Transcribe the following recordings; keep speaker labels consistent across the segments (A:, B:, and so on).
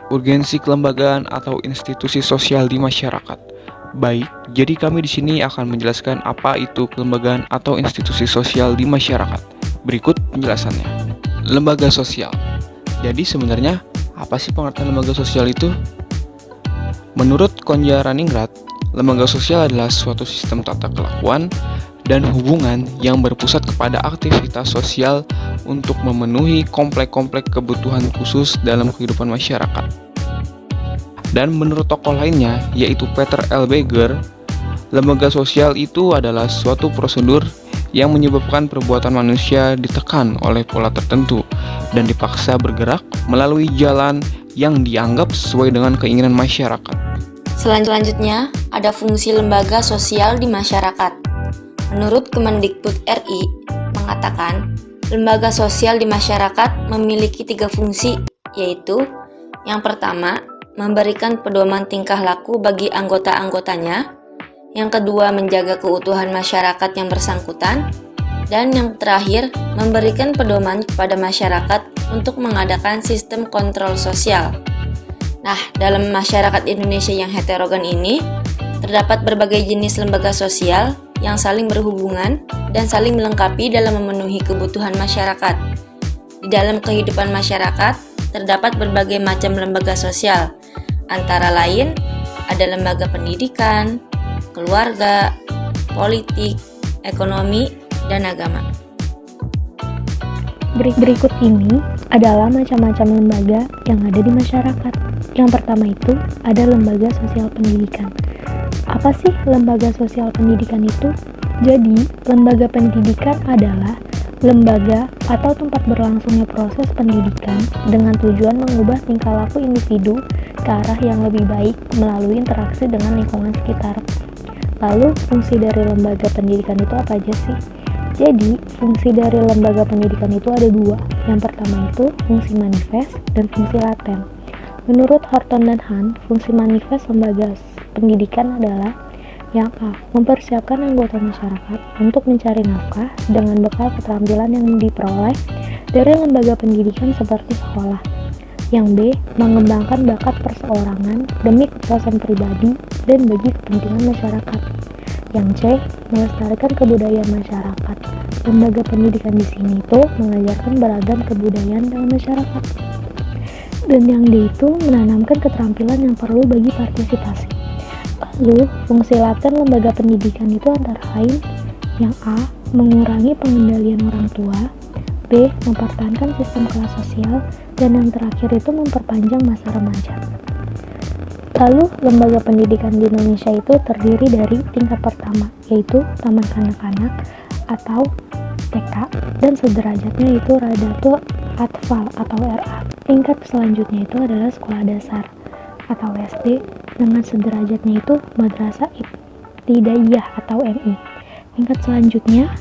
A: Urgensi kelembagaan atau institusi sosial di masyarakat. Baik, jadi kami di sini akan menjelaskan apa itu kelembagaan atau institusi sosial di masyarakat. Berikut penjelasannya. Lembaga sosial. Jadi sebenarnya apa sih pengertian lembaga sosial itu? Menurut Konjaraningrat, lembaga sosial adalah suatu sistem tata kelakuan dan hubungan yang berpusat kepada aktivitas sosial untuk memenuhi komplek-komplek kebutuhan khusus dalam kehidupan masyarakat. Dan menurut tokoh lainnya, yaitu Peter L. Beger, lembaga sosial itu adalah suatu prosedur yang menyebabkan perbuatan manusia ditekan oleh pola tertentu dan dipaksa bergerak melalui jalan yang dianggap sesuai dengan keinginan masyarakat.
B: Selanjutnya, ada fungsi lembaga sosial di masyarakat. Menurut Kemendikbud RI, mengatakan lembaga sosial di masyarakat memiliki 3 fungsi, yaitu yang pertama, memberikan pedoman tingkah laku bagi anggota-anggotanya, yang kedua, menjaga keutuhan masyarakat yang bersangkutan, dan yang terakhir, memberikan pedoman kepada masyarakat untuk mengadakan sistem kontrol sosial. Nah, dalam masyarakat Indonesia yang heterogen ini, terdapat berbagai jenis lembaga sosial yang saling berhubungan dan saling melengkapi dalam memenuhi kebutuhan masyarakat. Di dalam kehidupan masyarakat, terdapat berbagai macam lembaga sosial, antara lain ada lembaga pendidikan, keluarga, politik, ekonomi, dan agama.
C: Berikut ini adalah macam-macam lembaga yang ada di masyarakat. Yang pertama itu ada lembaga sosial pendidikan. Apa sih lembaga sosial pendidikan itu? Jadi, lembaga pendidikan adalah lembaga atau tempat berlangsungnya proses pendidikan dengan tujuan mengubah tingkah laku individu ke arah yang lebih baik melalui interaksi dengan lingkungan sekitar. Lalu, fungsi dari lembaga pendidikan itu apa aja sih? Jadi, fungsi dari lembaga pendidikan itu ada 2. Yang pertama itu fungsi manifest dan fungsi laten. Menurut Horton dan Han, fungsi manifest lembaga pendidikan adalah yang A. Mempersiapkan anggota masyarakat untuk mencari nafkah dengan bekal keterampilan yang diperoleh dari lembaga pendidikan seperti sekolah. Yang B. Mengembangkan bakat perseorangan demi kepuasan pribadi dan bagi kepentingan masyarakat. Yang C. Melestarikan kebudayaan masyarakat. Lembaga pendidikan di sini itu mengajarkan beragam kebudayaan dalam masyarakat. Dan yang D itu menanamkan keterampilan yang perlu bagi partisipasi. Lalu, fungsi laten lembaga pendidikan itu antara lain yang A. Mengurangi pengendalian orang tua, B. Mempertahankan sistem kelas sosial, dan yang terakhir itu memperpanjang masa remaja. Lalu, lembaga pendidikan di Indonesia itu terdiri dari tingkat pertama, yaitu Taman Kanak-kanak atau TK, dan sederajatnya itu Radatul Atfal atau RA. Tingkat selanjutnya itu adalah sekolah dasar atau SD, dengan sederajatnya itu Madrasah Ibtidaiyah atau MI. Tingkat selanjutnya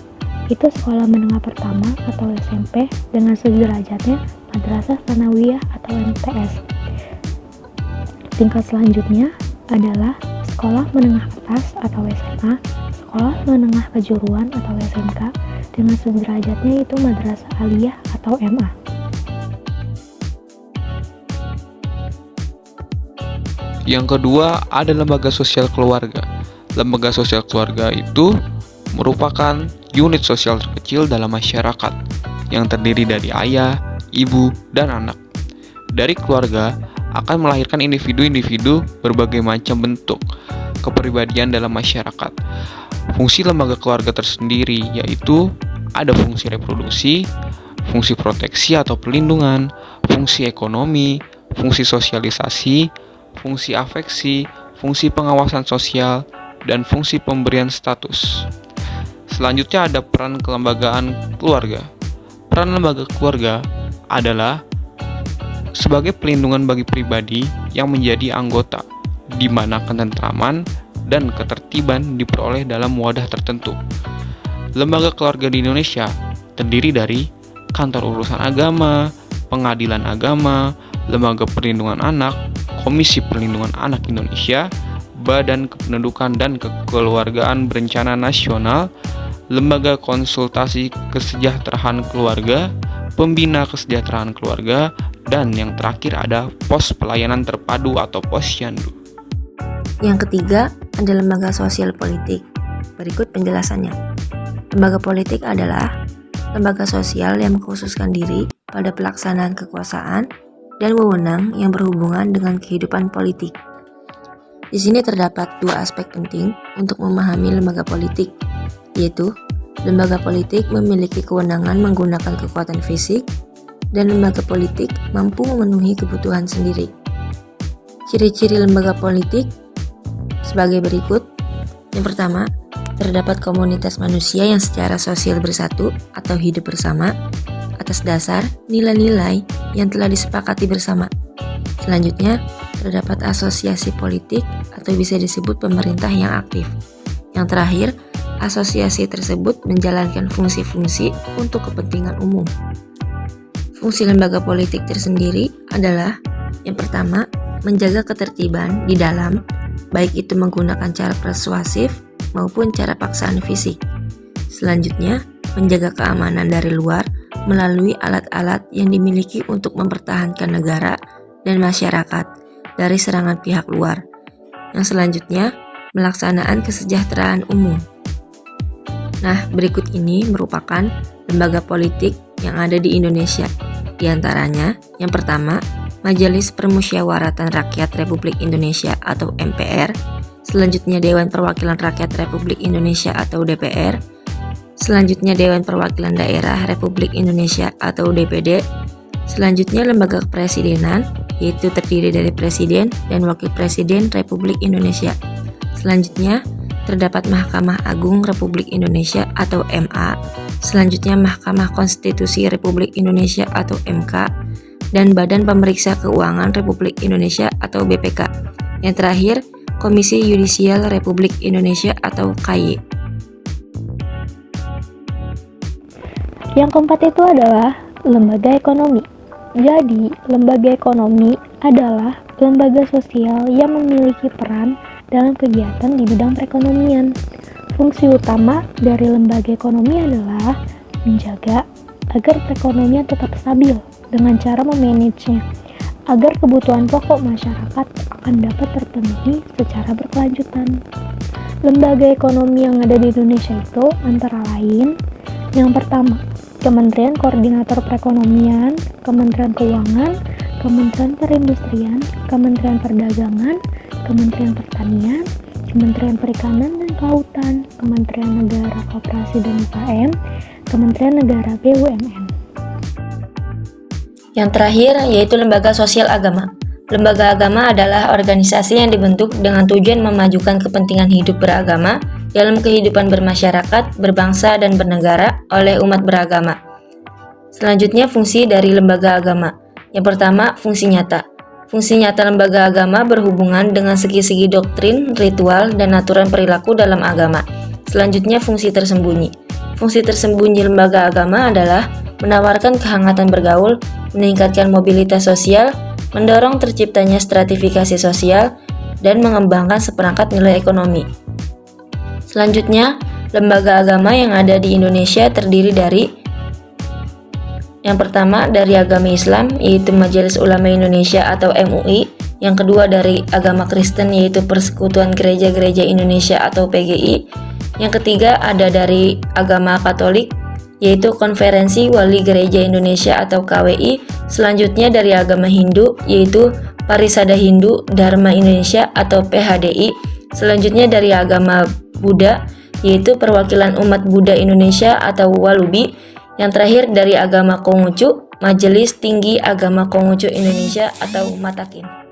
C: itu sekolah menengah pertama atau SMP, dengan sederajatnya Madrasah Tsanawiyah atau MTS. Tingkat selanjutnya adalah sekolah menengah atas atau SMA, sekolah menengah kejuruan atau SMK, dengan sederajatnya itu Madrasah Aliyah atau MA.
A: Yang kedua, ada lembaga sosial keluarga. Lembaga sosial keluarga itu merupakan unit sosial terkecil dalam masyarakat yang terdiri dari ayah, ibu, dan anak. Dari keluarga akan melahirkan individu-individu berbagai macam bentuk kepribadian dalam masyarakat. Fungsi lembaga keluarga tersendiri yaitu ada fungsi reproduksi, fungsi proteksi atau perlindungan, fungsi ekonomi, fungsi sosialisasi, fungsi afeksi, fungsi pengawasan sosial, dan fungsi pemberian status. Selanjutnya ada peran kelembagaan keluarga. Peran lembaga keluarga adalah sebagai pelindungan bagi pribadi yang menjadi anggota, di mana ketentraman dan ketertiban diperoleh dalam wadah tertentu. Lembaga keluarga di Indonesia terdiri dari Kantor Urusan Agama, Pengadilan Agama, Lembaga Perlindungan Anak, Komisi Perlindungan Anak Indonesia, Badan Kependudukan dan Kekeluargaan Berencana Nasional, Lembaga Konsultasi Kesejahteraan Keluarga, Pembina Kesejahteraan Keluarga, Dan yang terakhir ada pos pelayanan terpadu atau posyandu.
B: Yang ketiga ada lembaga sosial politik. Berikut penjelasannya. Lembaga politik adalah lembaga sosial yang mengkhususkan diri pada pelaksanaan kekuasaan dan wewenang yang berhubungan dengan kehidupan politik. Di sini terdapat dua aspek penting untuk memahami lembaga politik, yaitu lembaga politik memiliki kewenangan menggunakan kekuatan fisik dan lembaga politik mampu memenuhi kebutuhan sendiri. Ciri-ciri lembaga politik sebagai berikut. Yang pertama, terdapat komunitas manusia yang secara sosial bersatu atau hidup bersama atas dasar nilai-nilai yang telah disepakati bersama. Selanjutnya, terdapat asosiasi politik atau bisa disebut pemerintah yang aktif. Yang terakhir, asosiasi tersebut menjalankan fungsi-fungsi untuk kepentingan umum. Fungsi lembaga politik tersendiri adalah yang pertama, menjaga ketertiban di dalam, baik itu menggunakan cara persuasif maupun cara paksaan fisik. Selanjutnya, menjaga keamanan dari luar melalui alat-alat yang dimiliki untuk mempertahankan negara dan masyarakat dari serangan pihak luar. Yang selanjutnya, melaksanaan kesejahteraan umum. Nah, berikut ini merupakan lembaga politik yang ada di Indonesia. Di antaranya, yang pertama, Majelis Permusyawaratan Rakyat Republik Indonesia atau MPR, selanjutnya Dewan Perwakilan Rakyat Republik Indonesia atau DPR, selanjutnya Dewan Perwakilan Daerah Republik Indonesia atau DPD, selanjutnya Lembaga Kepresidenan, yaitu terdiri dari Presiden dan Wakil Presiden Republik Indonesia. Selanjutnya, terdapat Mahkamah Agung Republik Indonesia atau MA, selanjutnya Mahkamah Konstitusi Republik Indonesia atau MK, dan Badan Pemeriksa Keuangan Republik Indonesia atau BPK. Yang terakhir, Komisi Yudisial Republik Indonesia atau KY.
C: Yang keempat itu adalah lembaga ekonomi. Jadi, lembaga ekonomi adalah lembaga sosial yang memiliki peran dalam kegiatan di bidang perekonomian. Fungsi utama dari lembaga ekonomi adalah menjaga agar perekonomian tetap stabil dengan cara memanagenya, agar kebutuhan pokok masyarakat akan dapat terpenuhi secara berkelanjutan. Lembaga ekonomi yang ada di Indonesia itu antara lain, yang pertama, Kementerian Koordinator Perekonomian, Kementerian Keuangan, Kementerian Perindustrian, Kementerian Perdagangan, Kementerian Pertanian, Kementerian Perikanan dan Kelautan, Kementerian Negara Koperasi dan UKM, Kementerian Negara BUMN.
B: Yang terakhir yaitu lembaga sosial agama. Lembaga agama adalah organisasi yang dibentuk dengan tujuan memajukan kepentingan hidup beragama dalam kehidupan bermasyarakat, berbangsa, dan bernegara oleh umat beragama. Selanjutnya, fungsi dari lembaga agama. Yang pertama, fungsi nyata. Fungsi nyata lembaga agama berhubungan dengan segi-segi doktrin, ritual, dan aturan perilaku dalam agama. Selanjutnya, fungsi tersembunyi. Fungsi tersembunyi lembaga agama adalah menawarkan kehangatan bergaul, meningkatkan mobilitas sosial, mendorong terciptanya stratifikasi sosial, dan mengembangkan seperangkat nilai ekonomi. Selanjutnya, lembaga agama yang ada di Indonesia terdiri dari yang pertama dari agama Islam, yaitu Majelis Ulama Indonesia atau MUI. Yang kedua dari agama Kristen, yaitu Persekutuan Gereja-Gereja Indonesia atau PGI. Yang ketiga ada dari agama Katolik, yaitu Konferensi Wali Gereja Indonesia atau KWI. Selanjutnya dari agama Hindu, yaitu Parisada Hindu Dharma Indonesia atau PHDI. Selanjutnya dari agama Buddha, yaitu Perwakilan Umat Buddha Indonesia atau Walubi. Yang terakhir dari agama Konghucu, Majelis Tinggi Agama Konghucu Indonesia atau Matakin.